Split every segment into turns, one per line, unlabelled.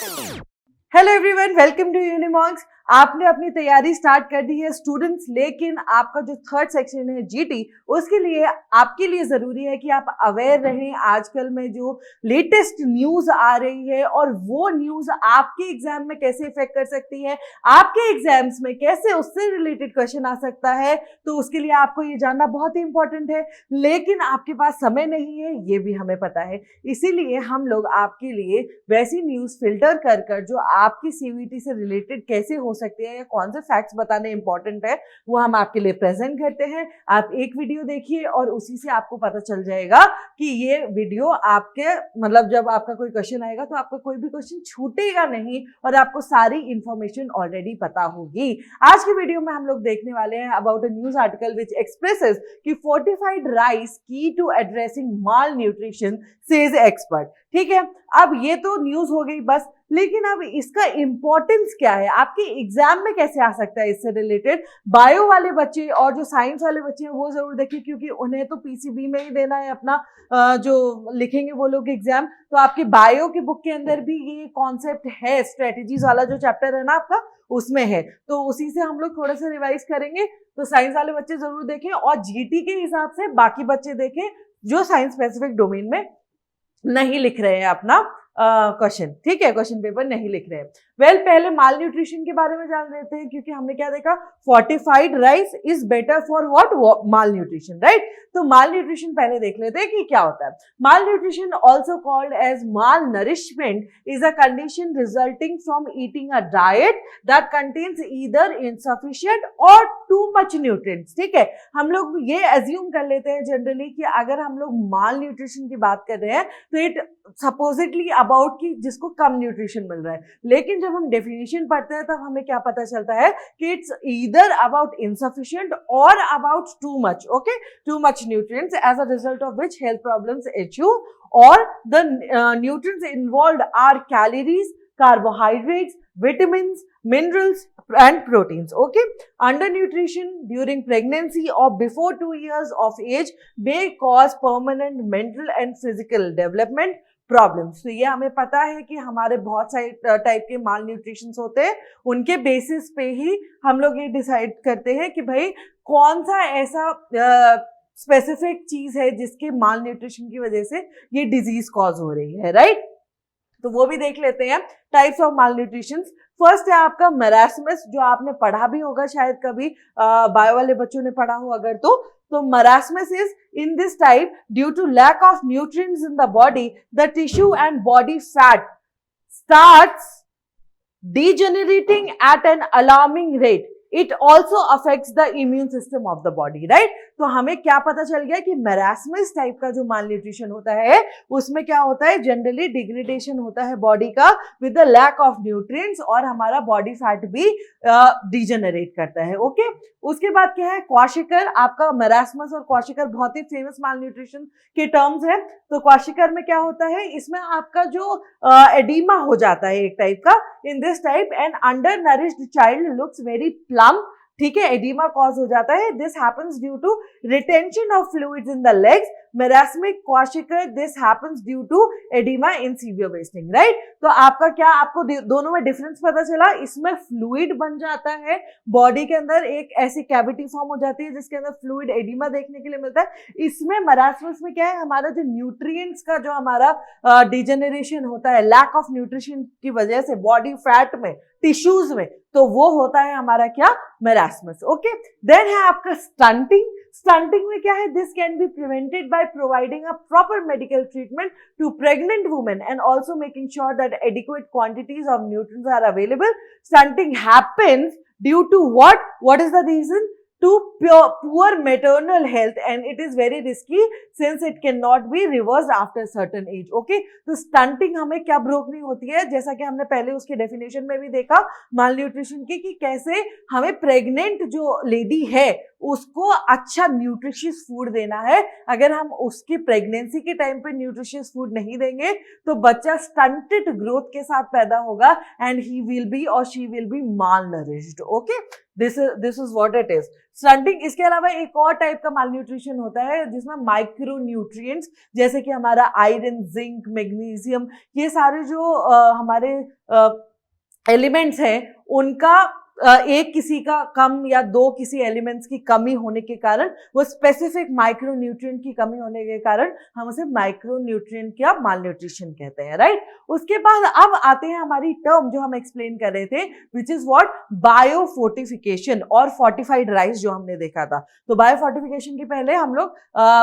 Hello everyone, welcome to Unimonks. आपने अपनी तैयारी स्टार्ट कर दी है स्टूडेंट्स, लेकिन आपका जो थर्ड सेक्शन है जीटी, उसके लिए आपके लिए जरूरी है कि आप अवेयर रहें आजकल में जो लेटेस्ट न्यूज आ रही है और वो न्यूज आपके एग्जाम में कैसे इफेक्ट कर सकती है, आपके एग्जाम्स में कैसे उससे रिलेटेड क्वेश्चन आ सकता है। तो उसके लिए आपको ये जानना बहुत ही इंपॉर्टेंट है, लेकिन आपके पास समय नहीं है, ये भी हमें पता है। इसीलिए हम लोग आपके लिए वैसी न्यूज फिल्टर कर जो आपकी सीवीटी से रिलेटेड कैसे हो सकती है या कौन से फैक्ट्स बताने इंपॉर्टेंट है, वो हम आपके लिए प्रेजेंट करते हैं। आप एक वीडियो देखिए और उसी से आपको पता चल जाएगा कि ये वीडियो आपके मतलब जब आपका कोई क्वेश्चन आएगा तो आपका कोई भी क्वेश्चन छूटेगा नहीं और आपको सारी इंफॉर्मेशन ऑलरेडी पता होगी। आज की वीडियो में हम लोग देखने वाले हैं about a news article which expresses कि फोर्टिफाइड राइस की to addressing malnutrition says expert. ठीक है, अब ये तो न्यूज हो गई बस, लेकिन अब इसका इंपॉर्टेंस क्या है, आपके एग्जाम में कैसे आ सकता है इससे रिलेटेड। बायो वाले बच्चे और जो साइंस वाले बच्चे हैं वो जरूर देखिए, क्योंकि उन्हें तो पीसीबी में ही देना है अपना जो लिखेंगे वो लोग एग्जाम। तो आपकी बायो की बुक के अंदर भी ये कॉन्सेप्ट है, स्ट्रेटेजीज वाला जो चैप्टर है ना आपका, उसमें है। तो उसी से हम लोग थोड़ा सा रिवाइज करेंगे। तो साइंस वाले बच्चे जरूर देखें और जीटी के हिसाब से बाकी बच्चे देखें जो साइंस स्पेसिफिक डोमेन में नहीं लिख रहे हैं अपना क्वेश्चन। ठीक है, क्वेश्चन पेपर नहीं लिख रहे हैं। पहले माल न्यूट्रिशन के बारे में जान लेते हैं, क्योंकि हमने क्या देखा, fortified rice is better for what, mall nutrition, right. तो माल न्यूट्रिशन पहले देख लेते हैं कि क्या होता है। Malnutrition also called as malnourishment is a condition resulting from eating a diet that contains either insufficient और टू मच न्यूट्रिएंट्स। ठीक है, हम लोग ये एज्यूम कर लेते हैं जनरली कि अगर हम लोग माल न्यूट्रिशन की बात कर रहे हैं तो इट सपोजिटली अबाउट कि जिसको कम न्यूट्रिशन मिल रहा है, लेकिन जब हम डेफिनेशन पढ़ते हैं तब हमें क्या पता चलता है कि इट्स ईदर अबाउट इनसफिशिएंट और about too much, okay, too much nutrients as a result of which health problems ensue, और the nutrients involved are calories, carbohydrates, vitamins, minerals and proteins. Okay, undernutrition during pregnancy or before 2 years of age may cause permanent mental and physical development problems. तो ये हमें पता है कि हमारे बहुत सारे टाइप के माल न्यूट्रिशंस होते हैं, उनके बेसिस पे ही हम लोग ये डिसाइड करते हैं कि भाई कौन सा ऐसा स्पेसिफिक चीज है जिसके माल न्यूट्रिशन की वजह से ये डिजीज कॉज हो रही है, राइट। तो वो भी देख लेते हैं types of mall nutrition. First है आपका मरासमस, जो आपने पढ़ा भी होगा शायद कभी, बायो वाले बच्चों ने पढ़ा हो अगर तो marasmus is in this type due to lack of nutrients in the body the tissue and body fat starts degenerating at an alarming rate. It also affects the immune system of the body, right? तो हमें क्या पता चल गया कि marasmus type का जो माल nutrition होता है उसमें क्या होता है, जनरली डिग्रेडेशन होता है बॉडी का with the lack of nutrients, और हमारा बॉडी फैट भी डिजेनरेट करता है। ओके, उसके बाद क्या है, क्वाशिकर। आपका मैरास्मस और क्वाशिकर बहुत ही फेमस माल न्यूट्रिशन के टर्म्स है। तो क्वाशिकर में क्या होता है, इसमें आपका जो एडिमा हो जाता है एक टाइप का, in this type an undernourished child looks very plump. ठीक है, एडिमा कॉज हो जाता है। This happens due to retention of fluids in the legs. Marasmic kwashiorkor, this happens due to oedema in severe wasting, right. तो आपका क्या, आपको दोनों में डिफरेंस पता चला। इसमें फ्लूइड बन जाता है बॉडी के अंदर, एक ऐसी कैविटी फॉर्म हो जाती है जिसके अंदर फ्लूइड एडिमा देखने के लिए मिलता है। इसमें मरासमस में क्या है, हमारा जो न्यूट्रिएंट्स का जो हमारा डिजेनरेशन होता है लैक ऑफ न्यूट्रिशन की वजह से बॉडी फैट में, टिश्यूज में, तो वो होता है हमारा क्या, मेरास्मस। ओके, देन है आपका स्टंटिंग। स्टंटिंग में क्या है, this can be prevented by providing a proper medical treatment to pregnant women and also making sure that adequate quantities of nutrients are available. Stunting happens due to what is the reason, to poor maternal health and it is very risky since it cannot be reversed after certain age. Okay, तो stunting हमें क्या रोकनी होती है, जैसा कि हमने पहले उसके डेफिनेशन में भी देखा माल न्यूट्रिशन की, कि कैसे हमें प्रेग्नेंट जो लेडी है उसको अच्छा न्यूट्रिशियस फूड देना है। अगर हम उसकी प्रेगनेंसी के टाइम पे न्यूट्रिशियस फूड नहीं देंगे तो बच्चा स्टंटेड ग्रोथ के साथ पैदा होगा एंड ही विल बी और she will be mall nourished. Okay, this is what it is stunting. इसके अलावा एक और टाइप का माल न्यूट्रिशन होता है जिसमें माइक्रो न्यूट्रिएंट्स जैसे कि हमारा आयरन, जिंक, मैग्नीशियम, ये सारे जो हमारे एलिमेंट्स हैं उनका एक किसी का कम या दो किसी एलिमेंट्स की कमी होने के कारण, वो स्पेसिफिक माइक्रो न्यूट्रिएंट की कमी होने के कारण हम उसे माइक्रो न्यूट्रिएंट या माल न्यूट्रिशन कहते हैं, राइट। उसके बाद अब आते हैं हमारी टर्म जो हम एक्सप्लेन कर रहे थे, which is what, bio fortification और फोर्टिफाइड राइस जो हमने देखा था। तो बायो फोर्टिफिकेशन के पहले हम लोग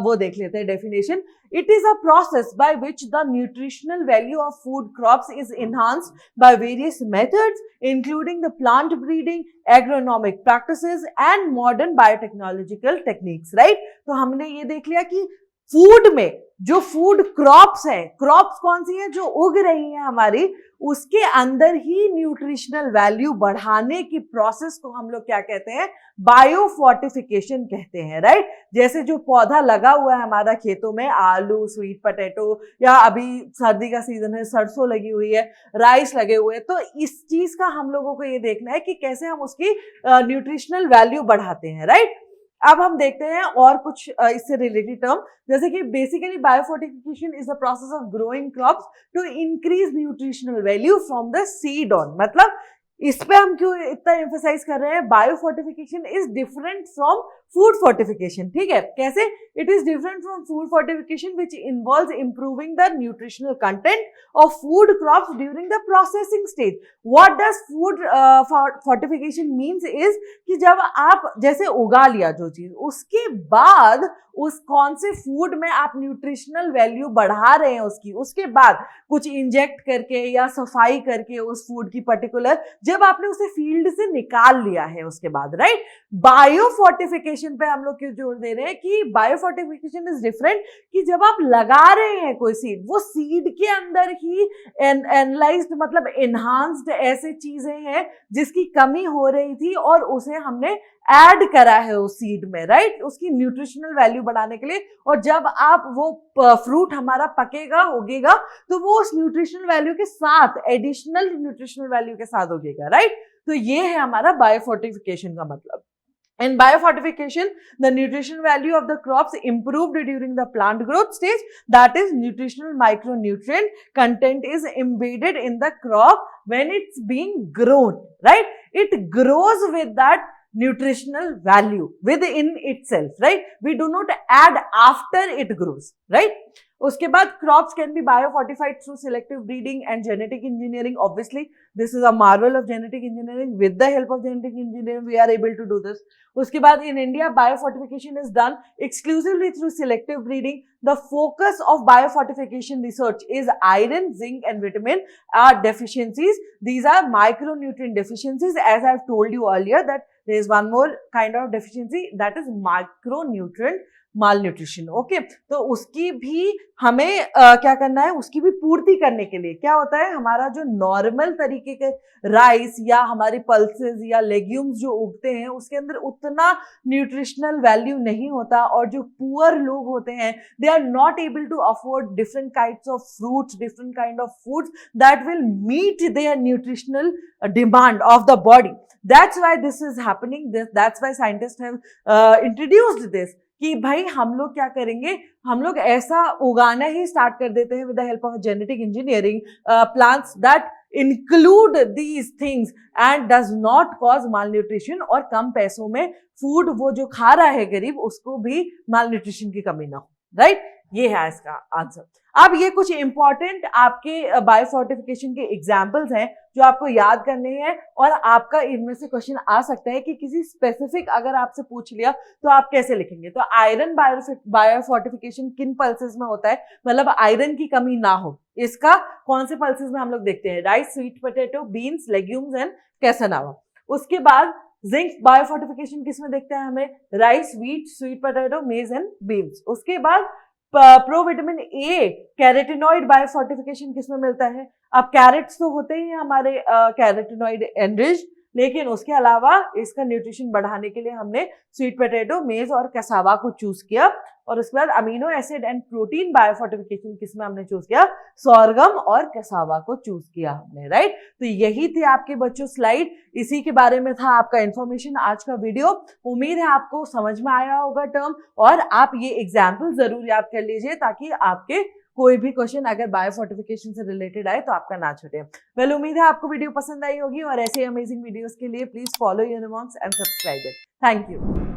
वो देख लेते हैं definition. It is a process by which the nutritional value of food crops is enhanced by various methods, including the plant breeding, agronomic practices, and modern biotechnological techniques, right? तो हमने ये देख लिया कि फूड में जो फूड क्रॉप्स है, crops कौन सी है जो उग रही है हमारी, उसके अंदर ही न्यूट्रिशनल वैल्यू बढ़ाने की प्रोसेस को हम लोग क्या कहते हैं, बायो फोर्टिफिकेशन कहते हैं, राइट। जैसे जो पौधा लगा हुआ है हमारा खेतों में, आलू, स्वीट पोटैटो, या अभी सर्दी का सीजन है सरसों लगी हुई है, राइस लगे हुए हैं, तो इस चीज का हम लोगों को ये देखना है कि कैसे हम उसकी न्यूट्रिशनल वैल्यू बढ़ाते हैं, राइट। अब हम देखते हैं और कुछ इससे रिलेटेड टर्म, जैसे कि basically biofortification is the process of growing crops to increase nutritional value from the seed on. मतलब इस पे हम क्यों इतना एम्फसाइज कर रहे हैं, biofortification is different from food fortification, ठीक है। कैसे? It is different from food fortification which involves improving the nutritional content of food crops during the processing stage. What does food fortification means is कि जब आप जैसे उगा लिया जो चीज, उसके बाद उस कौन से फूड में आप न्यूट्रिशनल वैल्यू बढ़ा रहे हैं उसकी, उसके बाद कुछ इंजेक्ट करके या सफाई करके उस फूड की पर्टिकुलर, जब आपने उसे फील्ड से निकाल लिया है उसके बाद, राइट। बायो फोर्टिफिकेशन पे हम लोग क्यों जोर दे रहे हैं कि बायो फोर्टिफिकेशन इज डिफरेंट, कि जब आप लगा रहे हैं कोई सीड, वो सीड के अंदर ही एनालाइज्ड मतलब एनहांस्ड ऐसे चीजें हैं जिसकी कमी हो रही थी और उसे हमने ऐड करा है उस सीड में, राइट, उसकी न्यूट्रिशनल वैल्यू बढ़ाने के लिए। और जब आप वो फ्रूट हमारा पकेगा, उगेगा, तो वो उस न्यूट्रिशनल वैल्यू के साथ, एडिशनल न्यूट्रिशनल वैल्यू के साथ उगेगा, राइट। तो ये है हमारा बायोफोर्टिफिकेशन का मतलब। In biofortification, the nutritional value of the crops improved during the plant growth stage. That is, nutritional micronutrient content is embedded in the crop when it's being grown, right? It grows with that nutritional value within itself, right? We do not add after it grows, right? उसके बाद crops can be biofortified through selective breeding and genetic engineering. Obviously, this is a marvel of genetic engineering. With the help of genetic engineering, we are able to do this. उसके बाद in India, biofortification is done exclusively through selective breeding. The focus of biofortification research is iron, zinc, and vitamin deficiencies. These are micronutrient deficiencies. As I've told you earlier, that there is one more kind of deficiency, that is micronutrient malnutrition. Okay, तो उसकी भी हमें क्या करना है, उसकी भी पूर्ति करने के लिए क्या होता है, हमारा जो नॉर्मल तरीके के राइस या हमारी पल्सेस या लेग्यूम्स जो उगते हैं उसके अंदर उतना न्यूट्रिशनल वैल्यू नहीं होता, और जो पुअर लोग होते हैं they are not able to afford different kinds of fruits, different kind of foods that will meet their nutritional demand of the body. That's why this is happening. That's why scientists have introduced this. कि भाई हम लोग क्या करेंगे, हम लोग ऐसा उगाना ही स्टार्ट कर देते हैं with the help of genetic engineering plants that include these things and does not cause mall nutrition, और कम पैसों में फूड वो जो खा रहा है गरीब उसको भी माल न्यूट्रिशन की कमी ना हो, राइट। ये है इसका आंसर। अब ये कुछ इंपॉर्टेंट आपके बायोफोर्टिफिकेशन के एग्जाम्पल्स हैं जो आपको याद करने हैं, और आपका इनमें से क्वेश्चन आ सकता है कि किसी स्पेसिफिक अगर आपसे पूछ लिया तो आप कैसे लिखेंगे। तो आयरन बायोफोर्टिफिकेशन किन पल्सेस में होता है, मतलब आयरन की कमी ना हो, इसका कौन से पल्सेस में हम लोग देखते हैं, rice, sweet potato, beans, legumes and cassava. उसके बाद जिंक बायोफोर्टिफिकेशन किस में देखते हैं हमें, rice, wheat, sweet potato, maize and beans. उसके बाद प्रोविटामिन ए कैरेटिनॉइड बायोफोर्टिफिकेशन किस में मिलता है, अब कैरेट्स तो होते ही हमारे कैरेटिनॉइड एनरिच्ड, लेकिन उसके अलावा इसका न्यूट्रिशन बढ़ाने के लिए हमने स्वीट पोटैटो, मेज और कैसावा को चूज किया। और उसके बाद amino acid and protein biofortification किसमें हमने चूज किया, सोरगम और कैसावा को चूज किया हमने, राइट। तो यही थी आपके बच्चों स्लाइड, इसी के बारे में था आपका इंफॉर्मेशन आज का वीडियो। उम्मीद है आपको समझ में आया होगा टर्म, और आप ये एग्जाम्पल जरूर याद कर लीजिए ताकि आपके कोई भी क्वेश्चन अगर बायोफोर्टिफिकेशन से रिलेटेड आए तो आपका ना छूटे। वेल, उम्मीद है आपको वीडियो पसंद आई होगी, और ऐसे अमेजिंग वीडियोस के लिए please follow यूनिमॉन्क्स and subscribe it. Thank you.